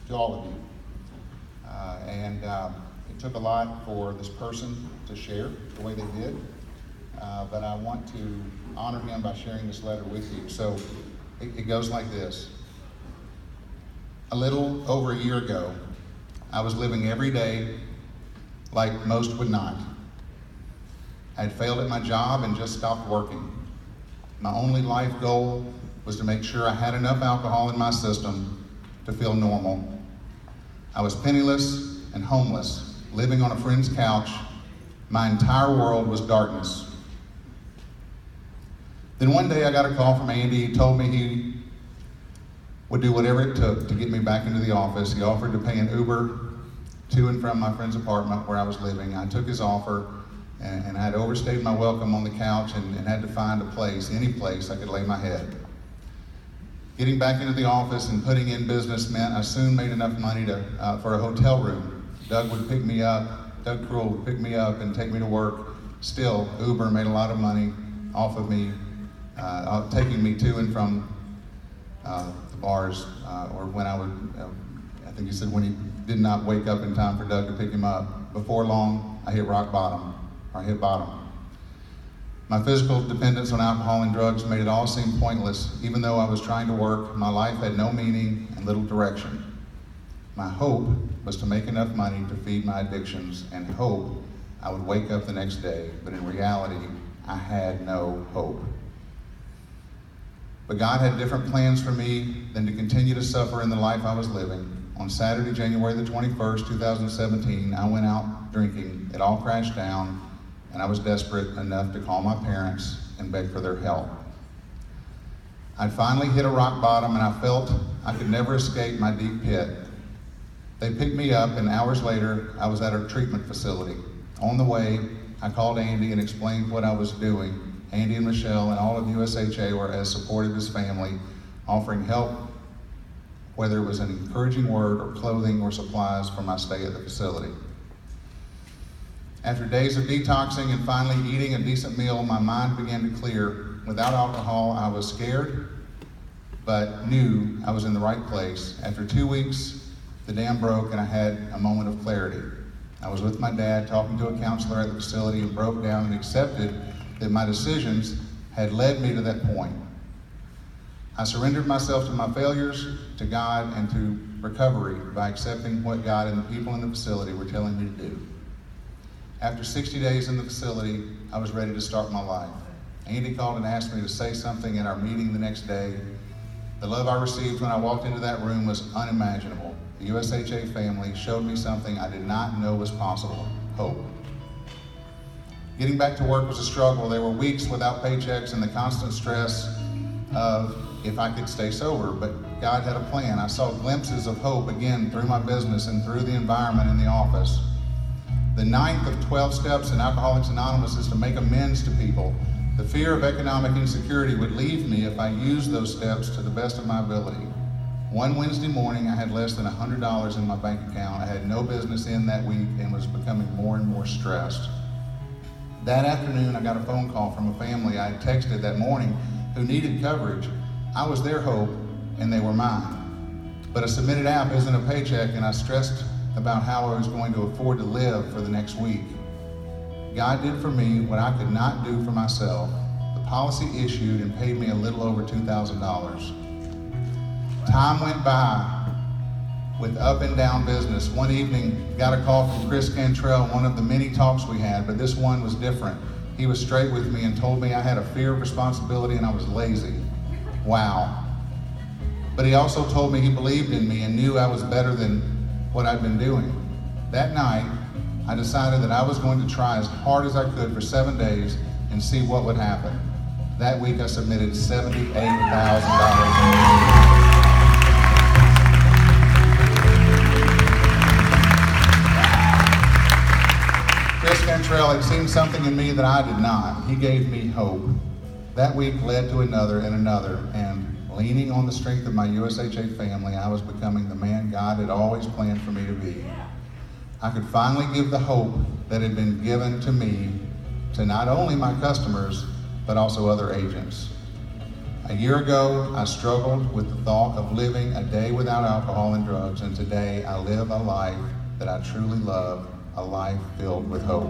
to all of you. And it took a lot for this person to share the way they did, but I want to honor him by sharing this letter with you. So it goes like this. A little over a year ago, I was living every day like most would not. I had failed at my job and just stopped working. My only life goal was to make sure I had enough alcohol in my system to feel normal. I was penniless and homeless, living on a friend's couch. My entire world was darkness. Then one day I got a call from Andy. He told me he would do whatever it took to get me back into the office. He offered to pay an Uber to and from my friend's apartment where I was living. I took his offer, and I had overstayed my welcome on the couch and had to find a place, any place I could lay my head. Getting back into the office and putting in business meant I soon made enough money for a hotel room. Doug Krull would pick me up and take me to work. Still, Uber made a lot of money off of me, taking me to and from the bars, or when I would, I think he said when he did not wake up in time for Doug to pick him up. Before long, I hit bottom. My physical dependence on alcohol and drugs made it all seem pointless. Even though I was trying to work, my life had no meaning and little direction. My hope was to make enough money to feed my addictions and hope I would wake up the next day, but in reality, I had no hope. But God had different plans for me than to continue to suffer in the life I was living. On Saturday, January the 21st, 2017, I went out drinking. It all crashed down, and I was desperate enough to call my parents and beg for their help. I'd finally hit a rock bottom, and I felt I could never escape my deep pit. They picked me up, and hours later, I was at a treatment facility. On the way, I called Andy and explained what I was doing. Andy and Michelle and all of USHA were as supportive as family, offering help, whether it was an encouraging word or clothing or supplies for my stay at the facility. After days of detoxing and finally eating a decent meal, my mind began to clear. Without alcohol, I was scared, but knew I was in the right place. After 2 weeks, the dam broke and I had a moment of clarity. I was with my dad talking to a counselor at the facility and broke down and accepted that my decisions had led me to that point. I surrendered myself to my failures, to God, and to recovery by accepting what God and the people in the facility were telling me to do. After 60 days in the facility, I was ready to start my life. Andy called and asked me to say something at our meeting the next day. The love I received when I walked into that room was unimaginable. The USHA family showed me something I did not know was possible: hope. Getting back to work was a struggle. There were weeks without paychecks and the constant stress of if I could stay sober, but God had a plan. I saw glimpses of hope again through my business and through the environment in the office. The 9th of 12 steps in Alcoholics Anonymous is to make amends to people. The fear of economic insecurity would leave me if I used those steps to the best of my ability. One Wednesday morning, I had less than $100 in my bank account. I had no business in that week and was becoming more and more stressed. That afternoon, I got a phone call from a family I had texted that morning who needed coverage. I was their hope, and they were mine. But a submitted app isn't a paycheck, and I stressed about how I was going to afford to live for the next week. God did for me what I could not do for myself. The policy issued and paid me a little over $2,000. Time went by with up and down business. One evening, got a call from Chris Cantrell, one of the many talks we had, but this one was different. He was straight with me and told me I had a fear of responsibility and I was lazy. Wow. But he also told me he believed in me and knew I was better than what I'd been doing. That night, I decided that I was going to try as hard as I could for 7 days and see what would happen. That week, I submitted $78,000. Chris Cantrell had seen something in me that I did not. He gave me hope. That week led to another and another, and leaning on the strength of my USHA family, I was becoming the man God had always planned for me to be. I could finally give the hope that had been given to me to not only my customers, but also other agents. A year ago, I struggled with the thought of living a day without alcohol and drugs, and today I live a life that I truly love, a life filled with hope.